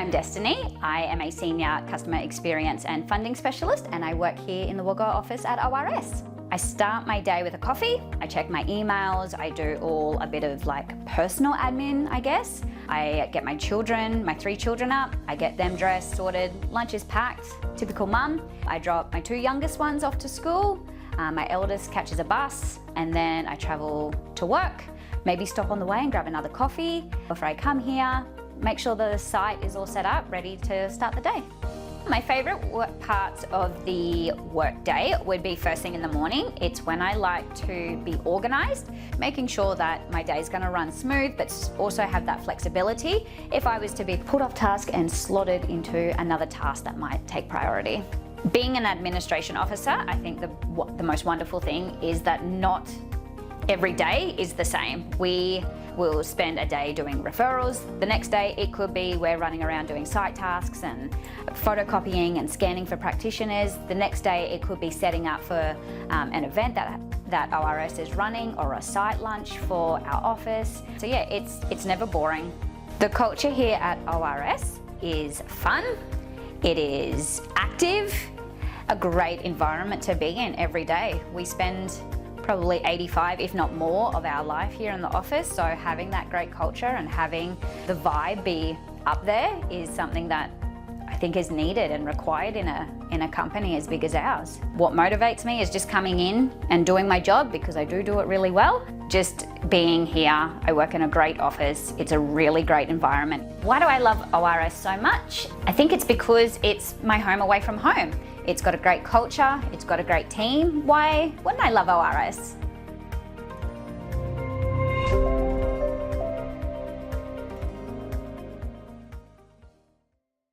I'm Destiny. I am a Senior Customer Experience and Funding Specialist, and I work here in the Wagga office at ORS. I start my day with a coffee, I check my emails, I do a bit of personal admin, I guess. I get my 3 children up, I get them dressed, sorted, lunch is packed, typical mum. I drop my 2 youngest ones off to school, my eldest catches a bus, and then I travel to work. Maybe stop on the way and grab another coffee before I come here, make sure the site is all set up, ready to start the day. My favourite parts of the work day would be first thing in the morning. It's when I like to be organised, making sure that my day is going to run smooth, but also have that flexibility if I was to be put off task and slotted into another task that might take priority. Being an administration officer, I think the most wonderful thing is that not every day is the same. We will spend a day doing referrals. The next day it could be we're running around doing site tasks and photocopying and scanning for practitioners. The next day it could be setting up for an event that ORS is running, or a site lunch for our office. So yeah, it's never boring. The culture here at ORS is fun, it is active, a great environment to be in every day. We spend probably 85, if not more, of our life here in the office. So having that great culture and having the vibe be up there is something that I think is needed and required in a company as big as ours. What motivates me is just coming in and doing my job, because I do it really well. Just being here, I work in a great office. It's a really great environment. Why do I love ORS so much? I think it's because it's my home away from home. It's got a great culture, it's got a great team. Why wouldn't I love ORS?